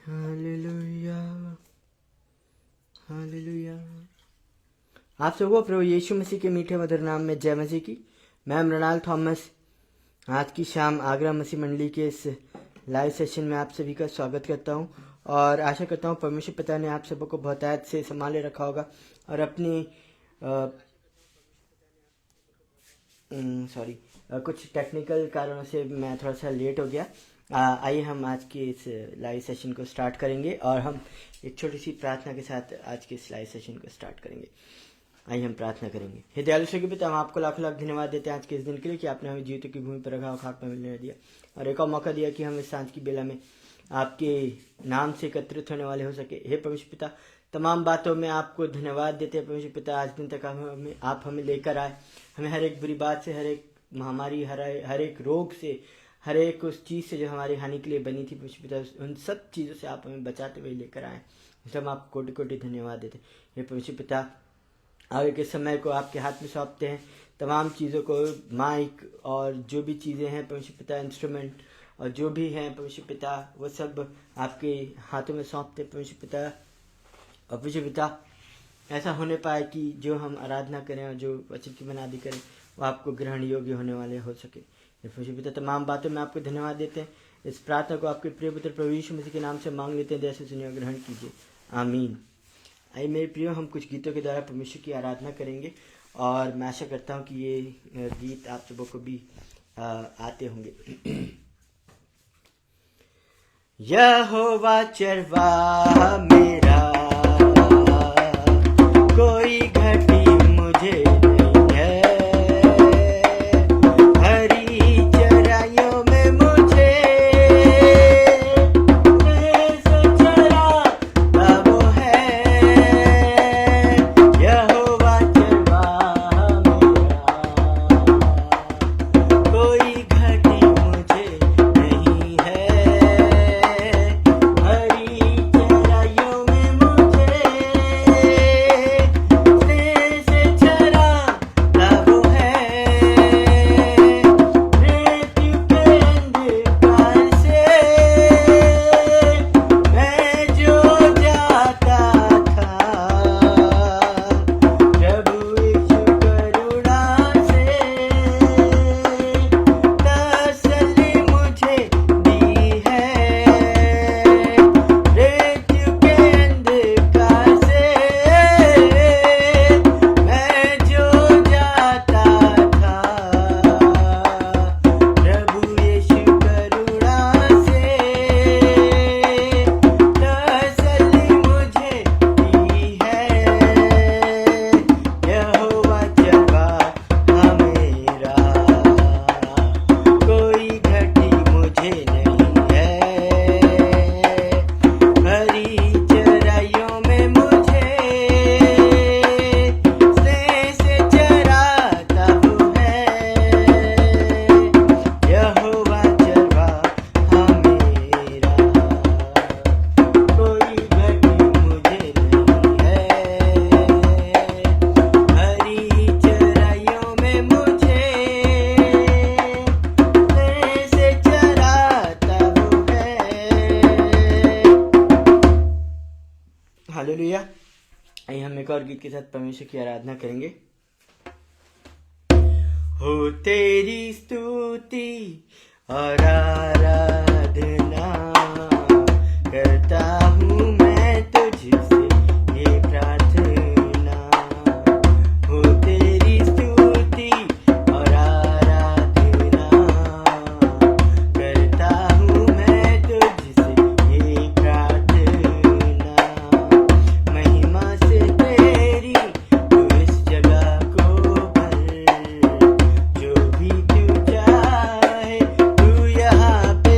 Hallelujah hallelujah. आप सबको प्रभु यीशु मसीह के मीठे मधुर नाम में जय मसीह की। मैं मृणाल थॉमस आज की शाम आगरा मसीह मंडली के इस लाइव सेशन में आप सभी का स्वागत करता हूं और आशा करता हूं परमेश्वर पिता ने आप सबको बहुत आयत से संभाले रखा होगा और अपनी कुछ टेक्निकल कारणों से मैं थोड़ा सा लेट हो गया। आइए हम आज के इस लाइव सेशन को स्टार्ट करेंगे और हम एक छोटी सी प्रार्थना के साथ आज के इस लाइव सेशन को स्टार्ट करेंगे। आइए हम प्रार्थना करेंगे। हे दयालु स्वर्गीय पिता, हम आपको लाख लाख धन्यवाद देते हैं आज के इस दिन के लिए कि आपने हमें जीवितों की भूमि पर रखा और खाक में मिलने दिया और एक और मौका दिया कि हम इस सांझ की बेला में आपके नाम से एकत्रित होने वाले हो सके। हे परमेश्वर पिता, तमाम बातों में आपको धन्यवाद देते हैं परमेश्वर पिता। आज दिन तक आप हमें लेकर आए, हमें हर एक बुरी बात से, हर एक महामारी, हर एक रोग से, हर एक उस चीज़ से जो हमारी हानि के लिए बनी थी परमेश्वर पिता, उन सब चीज़ों से आप हमें बचाते हुए लेकर आए। हम आपको कोटि कोटि धन्यवाद देते हैं। हे परमेश्वर पिता, आगे के समय को आपके हाथ में सौंपते हैं। तमाम चीज़ों को, माइक और जो भी चीज़ें हैं परमेश्वर पिता, इंस्ट्रूमेंट और जो भी हैं परमेश्वर पिता, वो सब आपके हाथों में सौंपते परमेश्वर पिता। और परमेश्वर पिता, ऐसा होने पाए कि जो हम आराधना करें और जो वचन की मनादी करें वो आपको ग्रहण योग्य होने वाले हो सके। परमेश्वर पिता, तमाम बातों में आपको धन्यवाद देते हैं। इस प्रार्थना को आपके प्रिय पुत्र प्रभु यीशु मसीह के नाम से मांग लेते हैं। जैसे सुनिए ग्रहण कीजिए, आमीन। आइए मेरे प्रियो, हम कुछ गीतों के द्वारा परमेश्वर की आराधना करेंगे और मैं आशा करता हूँ कि ये गीत आप सबों को भी आते होंगे। यहोवा चरवाहा मेरा, कोई घटी मुझे नहीं है। हरी चराइयों में मुझे चराता वो है। यहोवा चरवाहा मेरा, कोई घटी मुझे नहीं है। हरी चराइयों में मुझे से चराता वो है। मृत्यु के अंधकार से मैं जो जाता था, प्रभु यीशु करुणा से तसल्ली मुझे दी है। मृत्यु के अंधकार से मैं जो जाता था, प्रभु यीशु करुणा से तसल्ली मुझे दी है। यहोवा चरवाहा मेरा, कोई घटी मुझे नहीं है। हरी चराइयों में मुझे स्नेह से चराता वो है। यहोवा चरवाहा मेरा, कोई घटी मुझे नहीं है। हरी चराइयों में मुझे स्नेह से चराता वो है। हालेलुया। आइए हम एक और गीत के साथ परमेश्वर की आराधना करेंगे। हो तेरी स्तुति और आराधना करता हूँ मैं तुझसे ये प्रार्थना। हो तेरी स्तुति और आराधना करता हूँ मैं तुझसे ये प्रार्थना। महिमा से तेरी तू इस जगह को भर, जो भी तू चाहे तू यहाँ पे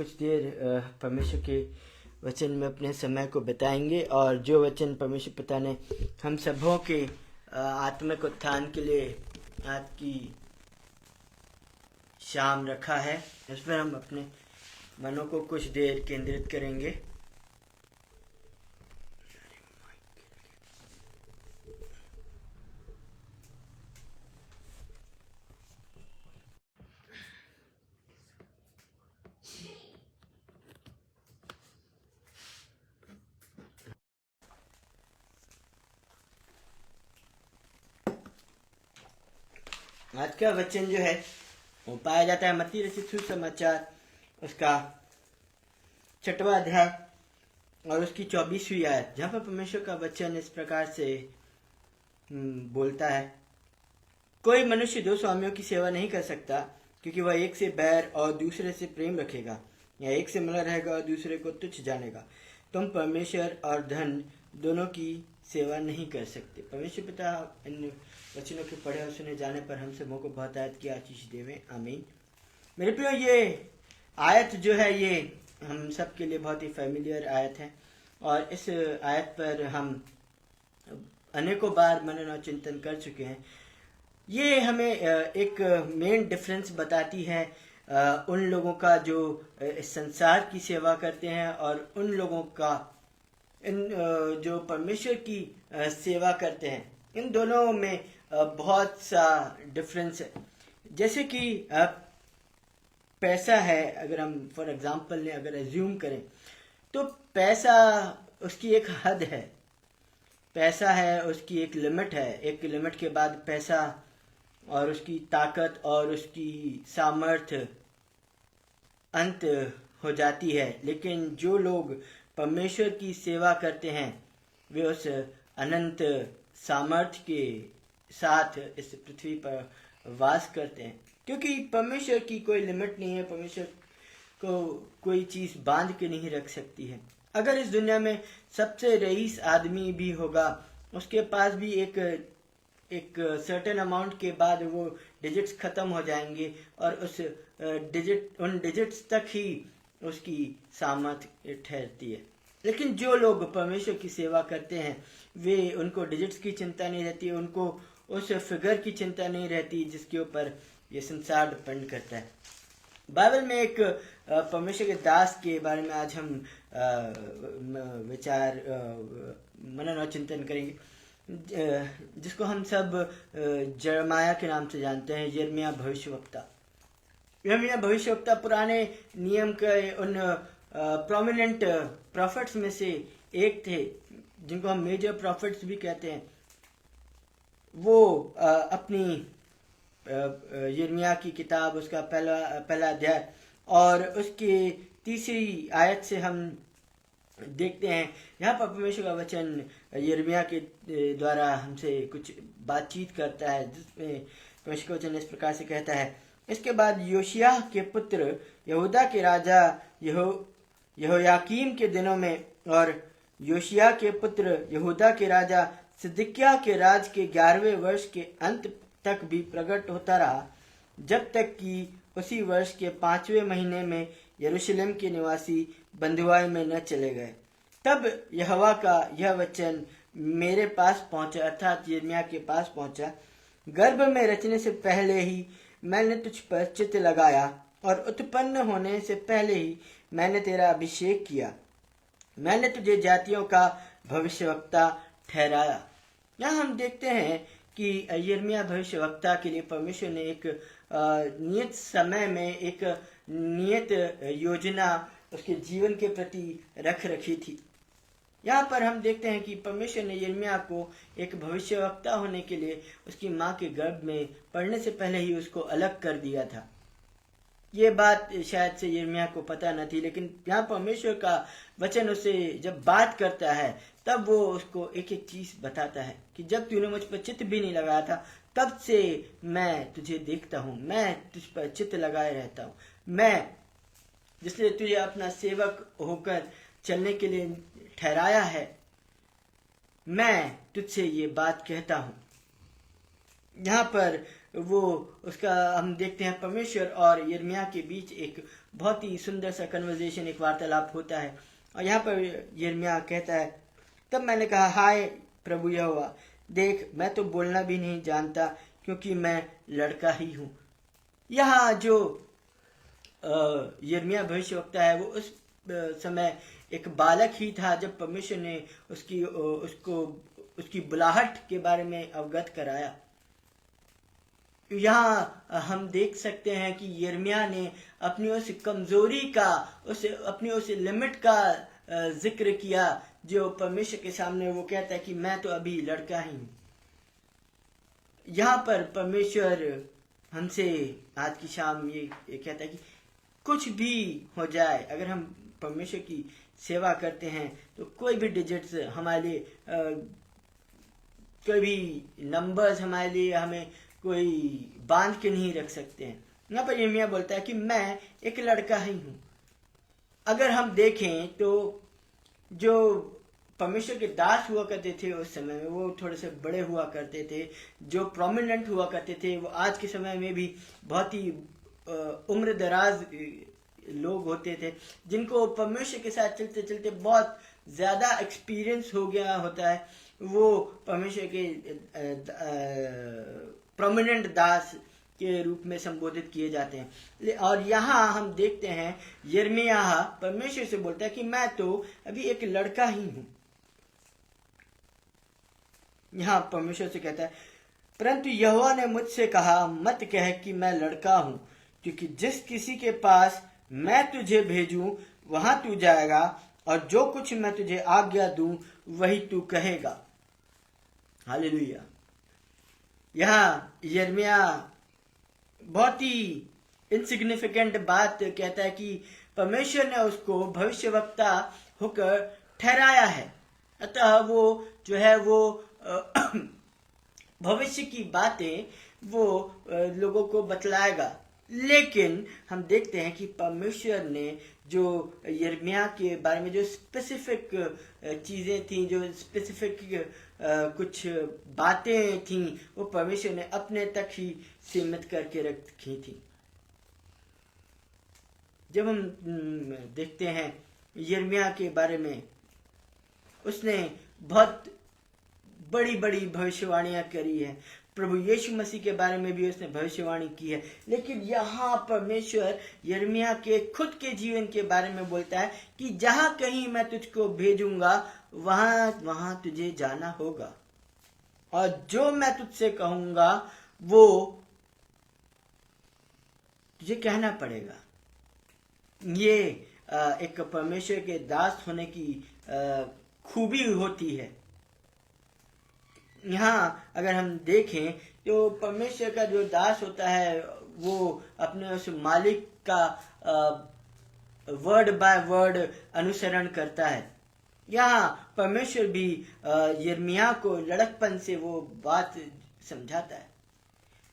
कुछ देर परमेश्वर के वचन में अपने समय को बिताएंगे, और जो वचन परमेश्वर पिता ने हम सबों के आत्मिक उत्थान के लिए आज की शाम रखा है, इस पर हम अपने मनों को कुछ देर केंद्रित करेंगे। आज का वचन जो है वो पाया जाता है मत्ती रचित सुसमाचार उसका 6वां अध्याय और उसकी 24वीं आयत, जहाँ पर परमेश्वर का वचन इस प्रकार से बोलता है, कोई मनुष्य दो स्वामियों की सेवा नहीं कर सकता, क्योंकि वह एक से बैर और दूसरे से प्रेम रखेगा, या एक से मिला रहेगा और दूसरे को तुच्छ जानेगा। तुम परमेश्वर और धन दोनों की सेवा नहीं कर सकते। परमेश्वर पिता इन वचनों के पढ़े और सुने जाने पर हम सबों को बहुत आयत की आशीष देवे, आमीन। मेरे प्रियो, ये आयत जो है ये हम सब के लिए बहुत ही फैमिलियर आयत है, और इस आयत पर हम अनेकों बार मनन और चिंतन कर चुके हैं। ये हमें एक मेन डिफरेंस बताती है उन लोगों का जो इस संसार की सेवा करते हैं और उन लोगों का जो परमेश्वर की सेवा करते हैं। इन दोनों में बहुत सा डिफरेंस है। जैसे कि पैसा है, अगर हम फॉर एग्जांपल ने अगर एज्यूम करें तो पैसा उसकी एक हद है, पैसा है उसकी एक लिमिट है, एक लिमिट के बाद पैसा और उसकी ताकत और उसकी सामर्थ्य अंत हो जाती है। लेकिन जो लोग परमेश्वर की सेवा करते हैं वे उस अनंत सामर्थ्य के साथ इस पृथ्वी पर वास करते हैं, क्योंकि परमेश्वर की कोई लिमिट नहीं है। परमेश्वर को कोई चीज बांध के नहीं रख सकती है। अगर इस दुनिया में सबसे रईस आदमी भी होगा, उसके पास भी एक सर्टेन अमाउंट के बाद वो डिजिट्स खत्म हो जाएंगे और उन डिजिट्स तक ही उसकी सामर्थ्य ठहरती है। लेकिन जो लोग परमेश्वर की सेवा करते हैं वे उनको डिजिट्स की चिंता नहीं रहती, उनको उस फिगर की चिंता नहीं रहती जिसके ऊपर ये संसार डिपेंड करता है। बाइबल में एक परमेश्वर के दास के बारे में आज हम विचार मनन और चिंतन करेंगे, जिसको हम सब यिर्मयाह के नाम से जानते हैं, यिर्मयाह भविष्यवक्ता। यिर्मयाह भविष्यवक्ता पुराने नियम के उन प्रोमिनेंट प्रॉफिट्स में से एक थे, जिनको हम मेजर प्रॉफिट्स भी कहते हैं। वो अपनी यिर्मयाह की किताब उसका पहला अध्याय और उसकी 3री आयत से हम देखते हैं, यहाँ पर परमेश्वर का वचन यिर्मयाह के द्वारा हमसे कुछ बातचीत करता है, जिसमें परमेश्वर का वचन इस प्रकार से कहता है, इसके बाद योशिय्याह के पुत्र यहूदा के राजा यहोयाकीम के दिनों में और योशिय्याह के पुत्र यहूदा के राजा सिदकिय्याह के राज के 11वें वर्ष के अंत तक भी प्रकट होता रहा, जब तक कि उसी वर्ष के 5वें महीने में यरूशलेम के निवासी बंधुआई में न चले गए। तब यहोवा का यह वचन मेरे पास पहुंचा, अर्थात यिर्मयाह के पास पहुंचा, गर्भ में रचने से पहले ही मैंने तुझ पर चित्त लगाया और उत्पन्न होने से पहले ही मैंने तेरा अभिषेक किया। मैंने तुझे जातियों का भविष्यवक्ता ठहराया। यहाँ हम देखते हैं कि यिर्मयाह भविष्यवक्ता के लिए परमेश्वर ने एक नियत समय में एक नियत योजना उसके जीवन के प्रति रख रखी थी। यहाँ पर हम देखते हैं कि परमेश्वर ने यिर्मयाह को एक भविष्यवक्ता होने के लिए उसकी माँ के गर्भ में पड़ने से पहले ही उसको अलग कर दिया था। ये बात शायद से यिर्मयाह को पता न थी, लेकिन यहाँ परमेश्वर का वचन उससे जब बात करता है तब वो उसको एक एक चीज बताता है कि जब तूने मुझ पर चित्त भी नहीं लगाया था तब से मैं तुझे देखता हूँ, मैं तुझ पर चित्त लगाए रहता हूँ, मैं जिसलिए तुझे अपना सेवक होकर चलने के लिए ठहराया है, मैं तुझसे ये बात कहता हूँ। यहाँ पर वो उसका हम देखते हैं परमेश्वर और यिर्मयाह के बीच एक बहुत ही सुंदर सा कन्वर्सेशन, एक वार्तालाप होता है। और यहाँ पर यिर्मयाह कहता है, तब मैंने कहा, हाय प्रभु यहोवा, देख मैं तो बोलना भी नहीं जानता, क्योंकि मैं लड़का ही हूँ। यहाँ जो यिर्मयाह भविष्यवक्ता है वो उस समय एक बालक ही था जब परमेश्वर ने उसकी बुलाहट के बारे में अवगत कराया। यहाँ हम देख सकते हैं कि यिर्मयाह ने अपनी उस कमजोरी का, अपनी उस लिमिट का जिक्र किया जो परमेश्वर के सामने वो कहता है कि मैं तो अभी लड़का ही हूँ। यहाँ पर परमेश्वर हमसे आज की शाम ये कहता है कि कुछ भी हो जाए, अगर हम परमेश्वर की सेवा करते हैं तो कोई भी डिजिट्स हमारे लिए, कोई भी नंबर्स हमारे लिए हमें कोई बांध के नहीं रख सकते हैं। यहाँ पर यिर्मयाह बोलता है कि मैं एक लड़का ही हूँ। अगर हम देखें तो जो परमेश्वर के दास हुआ करते थे उस समय में, वो थोड़े से बड़े हुआ करते थे, जो प्रोमिनेंट हुआ करते थे, वो आज के समय में भी बहुत ही उम्र दराज लोग होते थे, जिनको परमेश्वर के साथ चलते चलते बहुत ज्यादा एक्सपीरियंस हो गया होता है। वो परमेश्वर के प्रोमिनेंट दास के रूप में संबोधित किए जाते हैं। और यहाँ हम देखते हैं यिर्मयाह परमेश्वर से बोलता है कि मैं तो अभी एक लड़का ही हूं। यहाँ परमेश्वर से कहता है, परंतु यहोवा ने मुझसे कहा, मत कह कि मैं लड़का हूं, क्योंकि जिस किसी के पास मैं तुझे भेजूं वहां तू जाएगा, और जो कुछ मैं तुझे आज्ञा दूं वही तू कहेगा। हालेलुया। यहाँ यिर्मयाह बहुत ही इनसिग्निफिकेंट बात कहता है कि परमेश्वर ने उसको भविष्यवक्ता होकर ठहराया है, अतः वो जो है वो भविष्य की बातें वो लोगों को बतलाएगा। लेकिन हम देखते हैं कि परमेश्वर ने जो यिर्मयाह के बारे में जो स्पेसिफिक चीजें थी, जो स्पेसिफिक कुछ बातें थी, वो परमेश्वर ने अपने तक ही सीमित करके रखी थी। जब हम देखते हैं यिर्मयाह के बारे में, उसने बहुत बड़ी बड़ी भविष्यवाणियां करी है। प्रभु यीशु मसीह के बारे में भी उसने भविष्यवाणी की है। लेकिन यहाँ परमेश्वर यिर्मयाह के खुद के जीवन के बारे में बोलता है कि जहां कहीं मैं तुझको भेजूंगा वहां तुझे जाना होगा, और जो मैं तुझसे कहूंगा वो तुझे कहना पड़ेगा। ये एक परमेश्वर के दास होने की खूबी होती है। यहाँ अगर हम देखें तो परमेश्वर का जो दास होता है वो अपने उस मालिक का वर्ड बाय वर्ड अनुसरण करता है। यहाँ परमेश्वर भी यिर्मयाह को लड़कपन से वो बात समझाता है।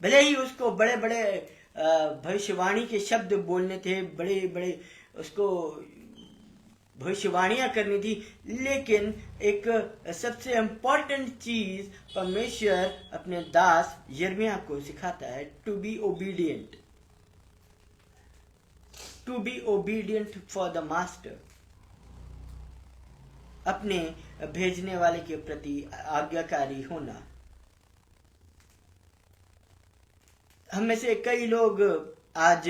भले ही उसको बड़े बड़े भविष्यवाणी के शब्द बोलने थे, बड़े बड़े उसको भविष्यवाणियां करनी थी, लेकिन एक सबसे इम्पोर्टेंट चीज परमेश्वर अपने दास यिर्मयाह को सिखाता है, to be obedient, to be obedient for the master, अपने भेजने वाले के प्रति आज्ञाकारी होना। हम में से कई लोग आज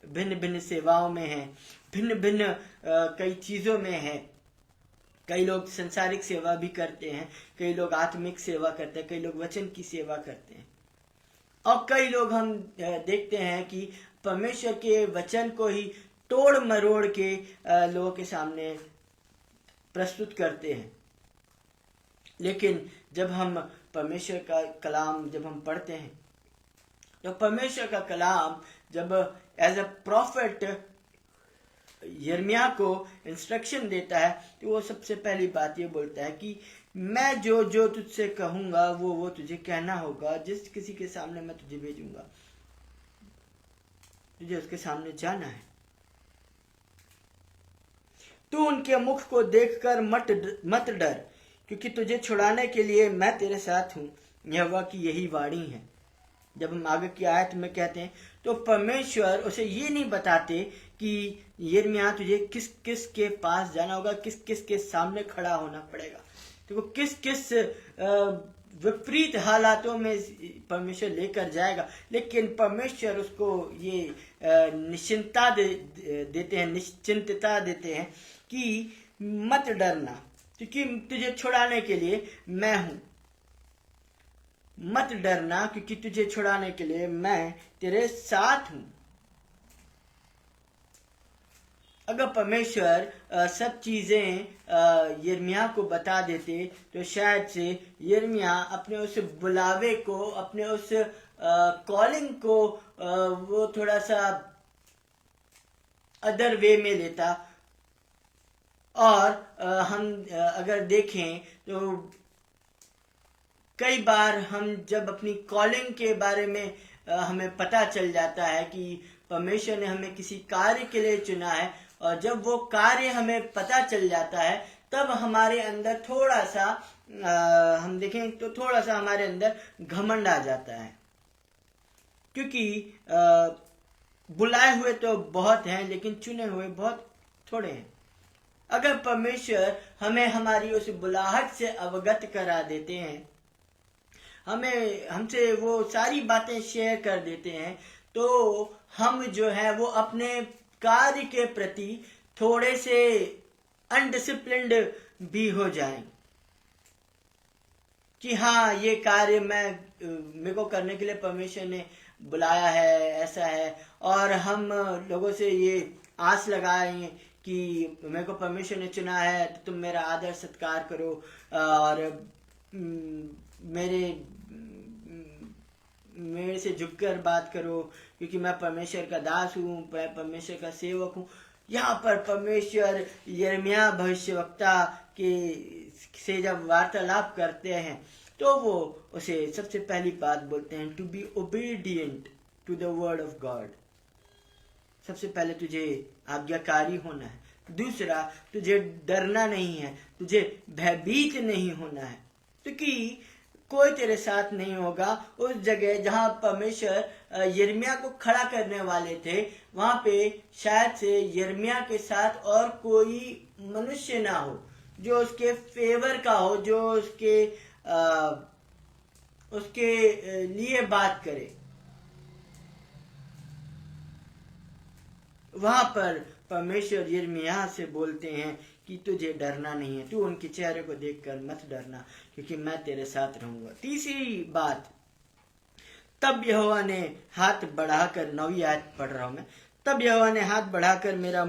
भिन्न भिन्न सेवाओं में हैं, भिन्न भिन्न कई चीजों में हैं। कई लोग संसारिक सेवा भी करते हैं, कई लोग आत्मिक सेवा करते हैं, कई लोग वचन की सेवा करते हैं, और कई लोग हम देखते हैं कि परमेश्वर के वचन को ही तोड़ मरोड़ के लोगों के सामने प्रस्तुत करते हैं। लेकिन जब हम परमेश्वर का कलाम जब हम पढ़ते हैं, तो परमेश्वर का कलाम जब एज अ प्रॉफिट यिर्मयाह को इंस्ट्रक्शन देता है, तो वो सबसे पहली बात ये बोलता है कि मैं जो जो तुझसे कहूंगा वो तुझे कहना होगा। जिस किसी के सामने मैं तुझे भेजूंगा, तुझे उसके सामने जाना है। तू उनके मुख को देखकर मत डर, क्योंकि तुझे छुड़ाने के लिए मैं तेरे साथ हूं। यहोवा की यही वाणी है। जब हम आगे की आयत में कहते हैं तो परमेश्वर उसे ये नहीं बताते कि यिर्मयाह तुझे किस किस के पास जाना होगा, किस किस के सामने खड़ा होना पड़ेगा, देखो किस किस विपरीत हालातों में परमेश्वर लेकर जाएगा। लेकिन परमेश्वर उसको ये निश्चिंतता देते हैं कि मत डरना, क्योंकि तुझे छुड़ाने के लिए मैं हूं। मत डरना क्योंकि तुझे छुड़ाने के लिए मैं तेरे साथ हूं। अगर परमेश्वर सब चीजें यिर्मयाह को बता देते तो शायद से यिर्मयाह अपने उस बुलावे को, अपने उस कॉलिंग को वो थोड़ा सा अदर वे में लेता। और हम अगर देखें तो कई बार हम जब अपनी कॉलिंग के बारे में हमें पता चल जाता है कि परमेश्वर ने हमें किसी कार्य के लिए चुना है, और जब वो कार्य हमें पता चल जाता है तब हमारे अंदर थोड़ा सा हम देखें तो थोड़ा सा हमारे अंदर घमंड आ जाता है, क्योंकि बुलाए हुए तो बहुत हैं लेकिन चुने हुए बहुत थोड़े हैं। अगर परमेश्वर हमें हमारी उस बुलाहट से अवगत करा देते हैं, हमसे वो सारी बातें शेयर कर देते हैं, तो हम जो है वो अपने कार्य के प्रति थोड़े से अनडिसिप्लिन्ड भी हो जाएं कि हाँ ये कार्य मेरे को करने के लिए परमेश्वर ने बुलाया है, ऐसा है। और हम लोगों से ये आस लगाएं कि मेरे को परमेश्वर ने चुना है तो तुम मेरा आदर सत्कार करो और मेरे से झुककर बात करो, क्योंकि मैं परमेश्वर का दास हूँ, मैं परमेश्वर का सेवक हूँ। यहाँ पर परमेश्वर यिर्मयाह भविष्यवक्ता से जब वार्तालाप करते हैं तो वो उसे सबसे पहली बात बोलते हैं, to be obedient to the word of God. सबसे पहले तुझे आज्ञाकारी होना है। दूसरा, तुझे डरना नहीं है, तुझे भयभीत नहीं होना है, क्योंकि कोई तेरे साथ नहीं होगा। उस जगह जहां परमेश्वर यिर्मयाह को खड़ा करने वाले थे, वहां पे शायद से यिर्मयाह के साथ और कोई मनुष्य ना हो जो उसके फेवर का हो, जो उसके लिए बात करे। वहां पर परमेश्वर यिर्मयाह से बोलते हैं कि तुझे डरना नहीं है, तू उनके चेहरे को देखकर मत डरना, क्योंकि मैं तेरे साथ रहूंगा। तीसरी बात, तब यहोवा ने हाथ बढ़ाकर, 9वीं आयत पढ़ रहा हूं मैं। तब यहोवा ने हाथ बढ़ाकर मेरे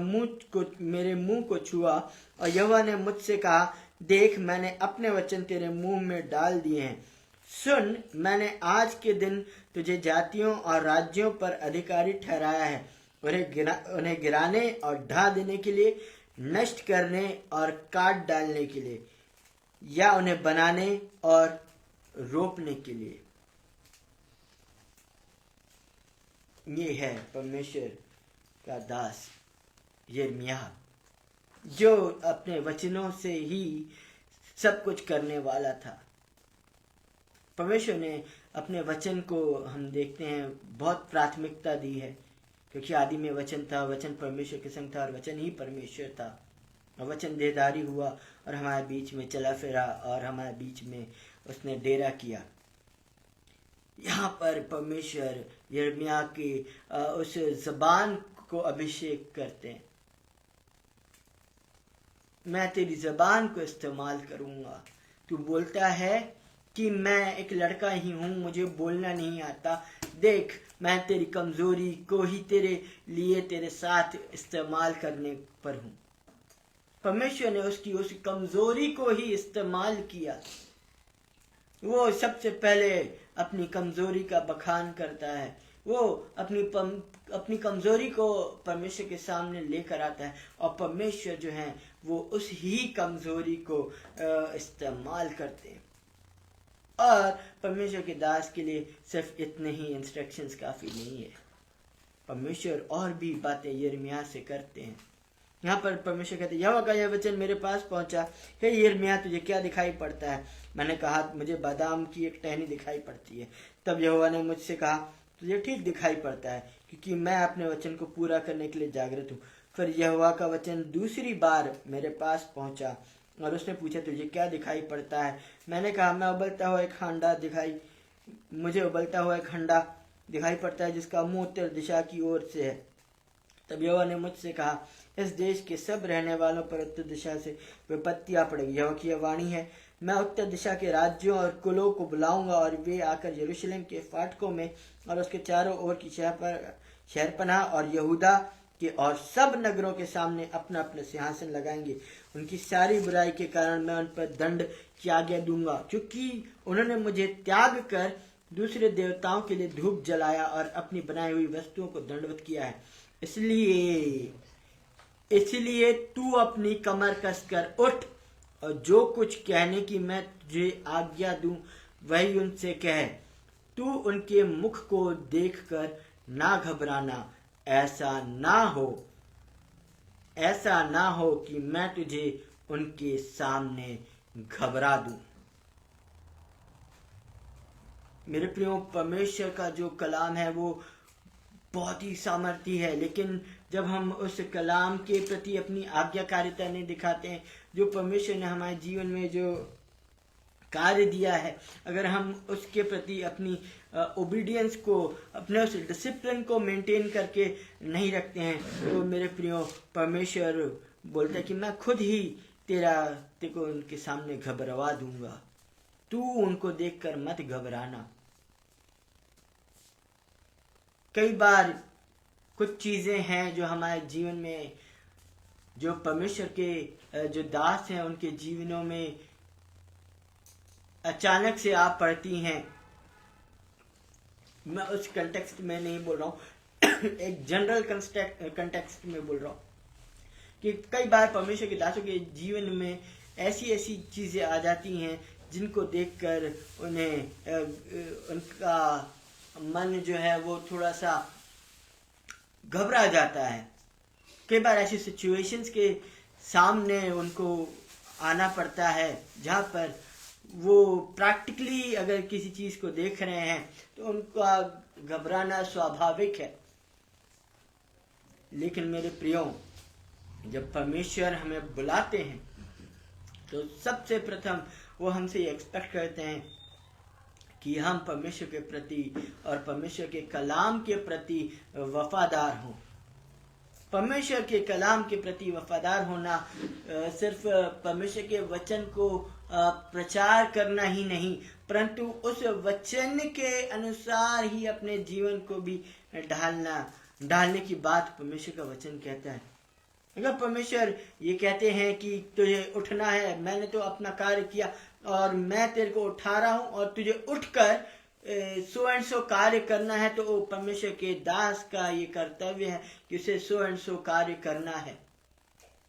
मुंह को छुआ, और यहोवा ने मुझसे कहा, देख मैंने अपने वचन तेरे मुंह में डाल दिए हैं। सुन, मैंने आज के दिन तुझे जातियों और राज्यों पर अधिकारी ठहराया है, उन्हें गिराने और ढा देने के लिए, नष्ट करने और काट डालने के लिए, या उन्हें बनाने और रोपने के लिए। ये है परमेश्वर का दास यिर्मयाह, जो अपने वचनों से ही सब कुछ करने वाला था। परमेश्वर ने अपने वचन को, हम देखते हैं, बहुत प्राथमिकता दी है, क्योंकि आदि में वचन था, वचन परमेश्वर के संग था और वचन ही परमेश्वर था। और वचन देहधारी हुआ और हमारे बीच में चला फिरा और हमारे बीच में उसने डेरा किया। यहाँ पर परमेश्वर यिर्मयाह की उस जबान को अभिषेक करते हैं। मैं तेरी जबान को इस्तेमाल करूंगा। तू बोलता है कि मैं एक लड़का ही हूं, मुझे बोलना नहीं आता। देख, मैं तेरी कमजोरी को ही तेरे लिए, तेरे साथ इस्तेमाल करने पर हूं। परमेश्वर ने उसकी उस कमजोरी को ही इस्तेमाल किया। वो सबसे पहले अपनी कमजोरी का बखान करता है, वो अपनी कमजोरी को परमेश्वर के सामने लेकर आता है, और परमेश्वर जो है वो उस ही कमजोरी को इस्तेमाल करते हैं। और परमेश्वर के दास के लिए सिर्फ इतने ही इंस्ट्रक्शंस काफी नहीं है। परमेश्वर और भी बातें यिर्मयाह से करते हैं। यहाँ पर परमेश्वर कहते हैं, यहोवा का यह वचन मेरे पास पहुंचा, हे यिर्मयाह तुझे क्या दिखाई पड़ता है? मैंने कहा, मुझे बादाम की एक टहनी दिखाई पड़ती है। तब यहोवा ने मुझसे कहा, तुझे ठीक दिखाई पड़ता है, क्योंकि मैं अपने वचन को पूरा करने के लिए जागृत हूँ। फिर यहोवा का वचन दूसरी बार मेरे पास पहुंचा और उसने पूछा, तुझे क्या दिखाई पड़ता है? मैंने कहा, मुझे उबलता हुआ एक हंडा दिखाई पड़ता है, जिसका मुंह उत्तर दिशा की ओर से है। तब यहोवा ने मुझसे कहा, इस देश के सब रहने वालों पर उत्तर दिशा से विपत्तियां पड़ेगी। यहोवा की यह वाणी है, मैं उत्तर दिशा के राज्यों और कुलों को बुलाऊंगा और वे आकर यरूशलेम के फाटकों में और उसके चारों ओर की शहरपनाह और यहूदा के और सब नगरों के सामने अपना अपना सिंहासन लगाएंगे। उनकी सारी बुराई के कारण मैं उन पर दंड की आज्ञा दूंगा, क्योंकि उन्होंने मुझे त्याग कर दूसरे देवताओं के लिए धूप जलाया और अपनी बनाई हुई वस्तुओं को दंडवत किया है। इसलिए तू अपनी कमर कसकर उठ और जो कुछ कहने की मैं तुझे आज्ञा दूं वही उनसे कह। तू उनके मुख को देखकर ना घबराना, ऐसा ना हो कि मैं तुझे उनके सामने घबरा दूं। मेरे प्रियो, परमेश्वर का जो कलाम है वो बहुत ही सामर्थी है, लेकिन जब हम उस कलाम के प्रति अपनी आज्ञाकारिता नहीं दिखाते हैं, जो परमेश्वर ने हमारे जीवन में जो कार्य दिया है, अगर हम उसके प्रति अपनी ओबीडियंस को, अपने उस डिसिप्लिन को मेंटेन करके नहीं रखते हैं, तो मेरे प्रियो, परमेश्वर बोलता है कि मैं खुद ही तेरे को उनके सामने घबरवा दूंगा। तू उनको देखकर मत घबराना। कई बार कुछ चीजें हैं जो हमारे जीवन में, जो परमेश्वर के जो दास हैं उनके जीवनों में अचानक से आ पड़ती हैं। मैं उस कंटेक्स्ट में नहीं बोल रहा हूँ एक जनरल कंटेक्स्ट में बोल रहा हूँ कि कई बार परमेश्वर के दासों के जीवन में ऐसी चीजें आ जाती हैं जिनको देखकर उनका मन जो है वो थोड़ा सा घबरा जाता है। कई बार ऐसी सिचुएशंस के सामने उनको आना पड़ता है जहाँ पर वो प्रैक्टिकली अगर किसी चीज को देख रहे हैं तो उनका घबराना स्वाभाविक है। लेकिन मेरे प्रियो, जब परमेश्वर हमें बुलाते हैं तो सबसे प्रथम वो हमसे एक्सपेक्ट करते हैं कि हम परमेश्वर के प्रति और परमेश्वर के कलाम के प्रति वफादार हों। परमेश्वर के कलाम के प्रति वफादार होना सिर्फ परमेश्वर के वचन को प्रचार करना ही नहीं, परंतु उस वचन के अनुसार ही अपने जीवन को भी ढालने की बात परमेश्वर का वचन कहता है। अगर परमेश्वर ये कहते हैं कि तुझे उठना है, मैंने तो अपना कार्य किया और मैं तेरे को उठा रहा हूं और तुझे उठकर सो एंड सो कार्य करना है, तो परमेश्वर के दास का ये कर्तव्य है कि उसे सो एंड सो कार्य करना है।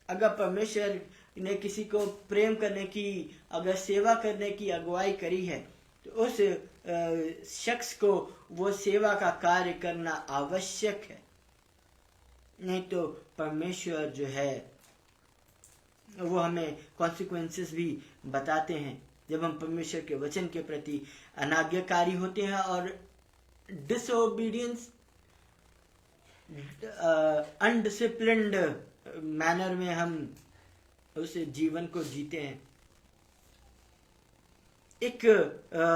अगर परमेश्वर ने किसी को प्रेम करने की, अगर सेवा करने की अगुवाई करी है, तो उस शख्स को वो सेवा का कार्य करना आवश्यक है। नहीं तो परमेश्वर जो है वो हमें कॉन्सिक्वेंसेस भी बताते हैं जब हम परमेश्वर के वचन के प्रति अनाज्ञाकारी होते हैं और डिसओबीडियंस, अनडिसिप्लिन्ड मैनर में हम उस जीवन को जीते हैं। एक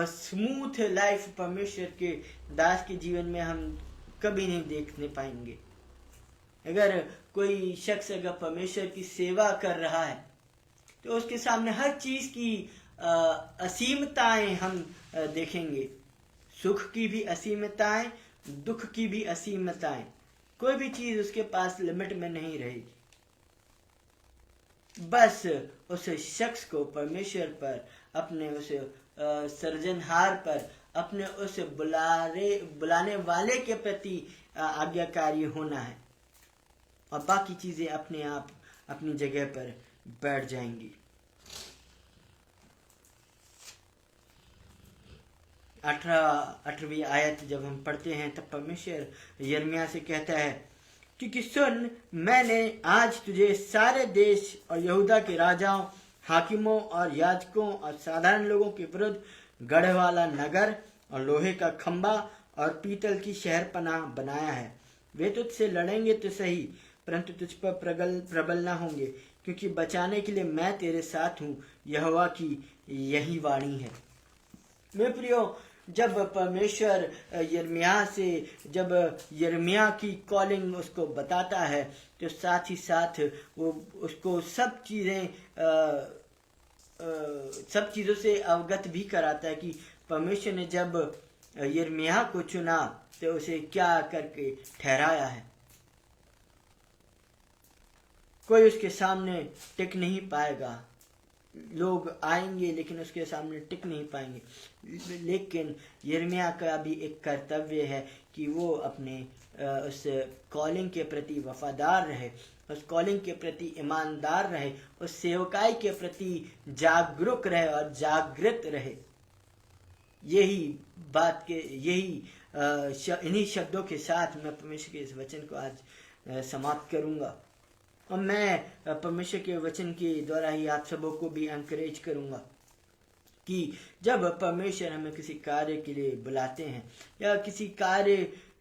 स्मूथ लाइफ परमेश्वर के दास के जीवन में हम कभी नहीं देखने पाएंगे। अगर कोई शख्स अगर परमेश्वर की सेवा कर रहा है तो उसके सामने हर चीज की असीमताएं हम देखेंगे। सुख की भी असीमताएं, दुख की भी असीमताएं, कोई भी चीज उसके पास लिमिट में नहीं रहेगी। बस उस शख्स को परमेश्वर पर, अपने उस सृजनहार पर, अपने उस बुलाने वाले के प्रति आज्ञाकारी होना है और बाकी चीजें अपने आप अपनी जगह पर बैठ जाएंगी। 18वीं आयत जब हम पढ़ते हैं तब परमेश्वर यिर्मयाह से कहता है, क्योंकि सुन, मैंने आज तुझे सारे देश और यहूदा के राजाओं, हाकिमों और याजकों और साधारण लोगों के विरुद्ध गढ़ वाला नगर और लोहे का खंबा और पीतल की शहरपनाह बनाया है। वे तुझसे लड़ेंगे तो सही, परंतु तुझ पर प्रबल न होंगे, क्योंकि बचाने के लिए मैं तेरे साथ हूँ, यहोवा की यही वाणी है। मेरे प्रियो, जब परमेश्वर जब यिर्मयाह की कॉलिंग उसको बताता है, तो साथ ही साथ वो उसको सब चीज़ों से अवगत भी कराता है कि परमेश्वर ने जब यिर्मयाह को चुना तो उसे क्या करके ठहराया है। कोई उसके सामने टिक नहीं पाएगा, लोग आएंगे लेकिन उसके सामने टिक नहीं पाएंगे। लेकिन यिर्मयाह का भी एक कर्तव्य है कि वो अपने उस कॉलिंग के प्रति वफादार रहे, उस कॉलिंग के प्रति ईमानदार रहे, उस सेवकाई के प्रति जागरूक रहे और जागृत रहे। इन्हीं शब्दों के साथ मैं परमेश्वर के इस वचन को आज समाप्त करूंगा। और मैं परमेश्वर के वचन के द्वारा ही आप सबों को भी एनकरेज करूंगा कि जब परमेश्वर हमें किसी कार्य के लिए बुलाते हैं या किसी कार्य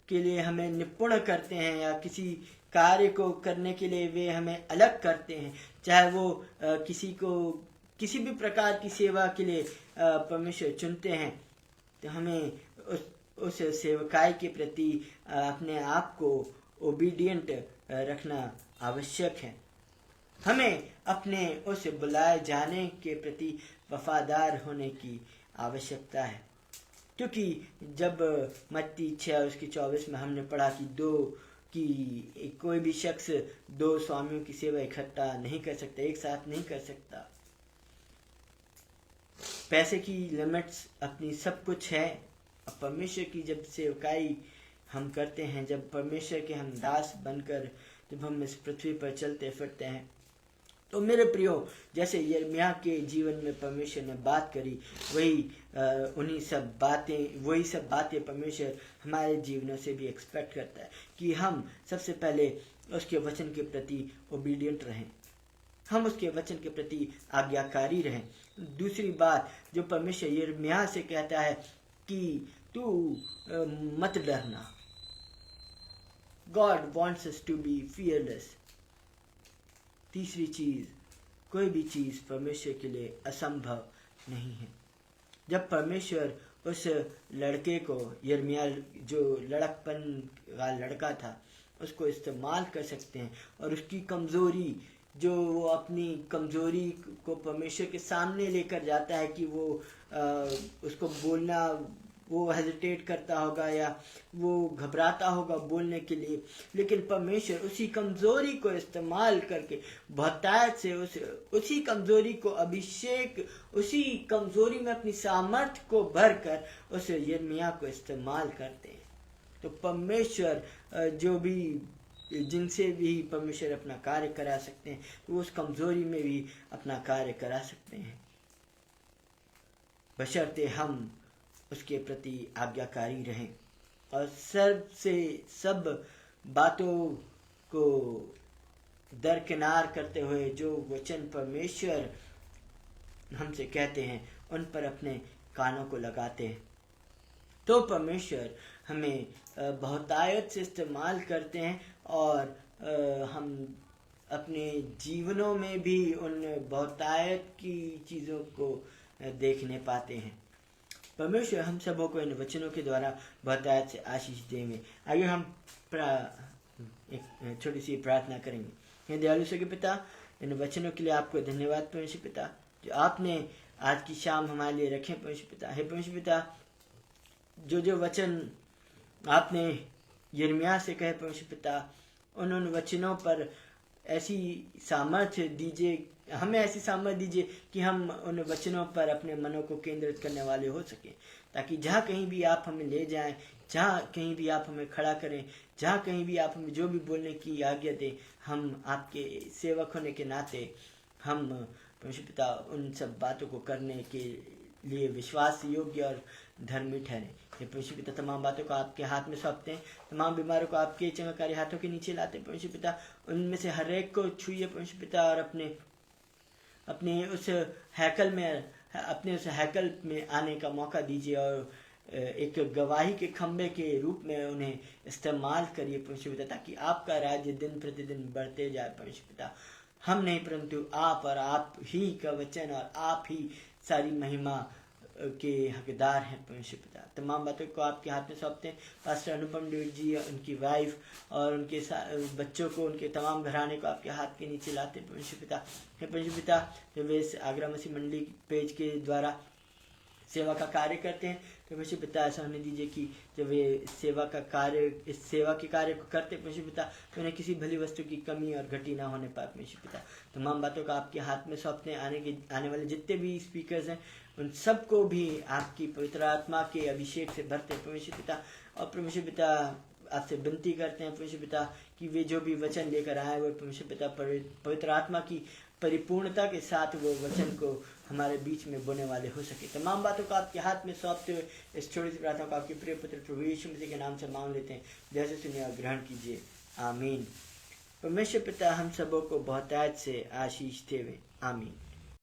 के लिए हमें निपुण करते हैं या किसी कार्य को करने के लिए वे हमें अलग करते हैं, चाहे वो किसी भी प्रकार की सेवा के लिए परमेश्वर चुनते हैं, तो हमें उस सेवकाई के प्रति अपने आप को ओबीडियंट रखना आवश्यक है। हमें अपने उस बुलाए जाने के प्रति वफादार होने की आवश्यकता है, क्योंकि जब मत्ती 6:24 में हमने पढ़ा कि कोई भी शख्स 2 स्वामियों की सेवा इकट्ठा नहीं कर सकता, एक साथ नहीं कर सकता। पैसे की लिमिट्स अपनी सब कुछ है। परमेश्वर की जब सेवकाई हम करते हैं, जब परमेश्वर के हम दास बनकर जब हम इस पृथ्वी पर चलते फिरते हैं, तो मेरे प्रियो, जैसे यिर्मयाह के जीवन में परमेश्वर ने बात करी, वही सब बातें परमेश्वर हमारे जीवनों से भी एक्सपेक्ट करता है कि हम सबसे पहले उसके वचन के प्रति ओबीडियंट रहें, हम उसके वचन के प्रति आज्ञाकारी रहें। दूसरी बात जो परमेश्वर यिर्मयाह से कहता है कि तू मत डरना। God wants us to be fearless. तीसरी चीज, कोई भी चीज परमेश्वर के लिए असंभव नहीं है। जब परमेश्वर उस लड़के को, यिर्मयाह जो लड़कपन का लड़का था, उसको इस्तेमाल कर सकते हैं और उसकी कमजोरी, जो वो अपनी कमजोरी को परमेश्वर के सामने लेकर जाता है कि वो उसको बोलना, वो हेजिटेट करता होगा या वो घबराता होगा बोलने के लिए, लेकिन परमेश्वर उसी कमजोरी को इस्तेमाल करके बहुतायत से उसी कमजोरी को उसी कमजोरी में अपनी सामर्थ्य को भरकर उस यिर्मयाह को इस्तेमाल करते हैं। तो परमेश्वर जिनसे भी परमेश्वर अपना कार्य करा सकते हैं, तो वो उस कमजोरी में भी अपना कार्य करा सकते हैं, बशर्ते हम उसके प्रति आज्ञाकारी रहें और सब बातों को दरकिनार करते हुए जो वचन परमेश्वर हमसे कहते हैं उन पर अपने कानों को लगाते हैं, तो परमेश्वर हमें बहुतायत से इस्तेमाल करते हैं और हम अपने जीवनों में भी उन बहुतायत की चीज़ों को देखने पाते हैं। परमेश्वर हम सबों को इन वचनों के द्वारा बहुतायत से आशीष देंगे। आइए हम एक छोटी सी प्रार्थना करेंगे। हे दयालु के पिता, इन वचनों के लिए आपको धन्यवाद परमेश्वर पिता, जो आपने आज की शाम हमारे लिए रखे परमेश्वर पिता। हे परमेश्वर पिता, जो वचन आपने यिर्मयाह से कहे परमेश्वर पिता, उन वचनों पर ऐसी सामर्थ्य दीजिए, हमें ऐसी सामर्थ्य दीजिए कि हम उन वचनों पर अपने मनों को केंद्रित करने वाले हो सकें, ताकि जहाँ कहीं भी आप हमें ले जाएं, जहाँ कहीं भी आप हमें खड़ा करें, जहाँ कहीं भी आप हमें जो भी बोलने की आज्ञा दें, हम आपके सेवक होने के नाते हम परमेश्वर पिता उन सब बातों को करने के लिए विश्वास योग्य और धर्मी ठहरे। ये परमेश्वर पिता, तमाम बातों को आपके हाथ में सौंपते हैं, तमाम बीमारों को आपके चमत्कारी हाथों के नीचे लाते हैं परमेश्वर पिता। उनमें से हर एक को छूइए परमेश्वर पिता और अपने उस हैकल में आने का मौका दीजिए और एक गवाही के खंबे के रूप में उन्हें इस्तेमाल करिए परमेश्वर पिता, ताकि आपका राज्य दिन प्रतिदिन बढ़ते जाए परमेश्वर पिता। हम नहीं परंतु आप, और आप ही का वचन और आप ही सारी महिमा के हकदार हैं परमेश्वर पिता। तमाम बातों को आपके हाथ में सौंपते हैं। पास्टर अनुपम डेविड जी, उनकी वाइफ और उनके बच्चों को, उनके तमाम घराने को आपके हाथ के नीचे लाते हैं परमेश्वर पिता। परमेश्वर पिता, जब वे आगरा मसीह मंडली पेज के द्वारा सेवा का कार्य करते हैं, परमेश्वर पिता ऐसा होने दीजिए कि जब वे सेवा का कार्य, इस सेवा के कार्य को करते परमेश्वर पिता, तो उन्हें किसी भली वस्तु की कमी और घटी ना होने पाए परमेश्वर पिता। तमाम बातों का आपके हाथ में सौंपते हैं। आने वाले जितने भी स्पीकर्स हैं, उन सबको भी आपकी पवित्र आत्मा के अभिषेक से भरते हैं परमेश्वर पिता। और परमेश्वर पिता, आपसे विनती करते हैं परमेश्वर पिता कि वे जो भी वचन लेकर आए वो परमेश्वर पिता पवित्र आत्मा की परिपूर्णता के साथ वो वचन को हमारे बीच में बोने वाले हो सके। तमाम बातों को आपके हाथ में सौंपते हुए इस छोटी सी प्रार्थना को आपके प्रिय पुत्र प्रभु यीशु मसीह के नाम से मांग लेते हैं। जैसे सुनिए और ग्रहण कीजिए, आमीन। परमेश्वर पिता हम सबों को बहुतायत से आशीष देवे, आमीन।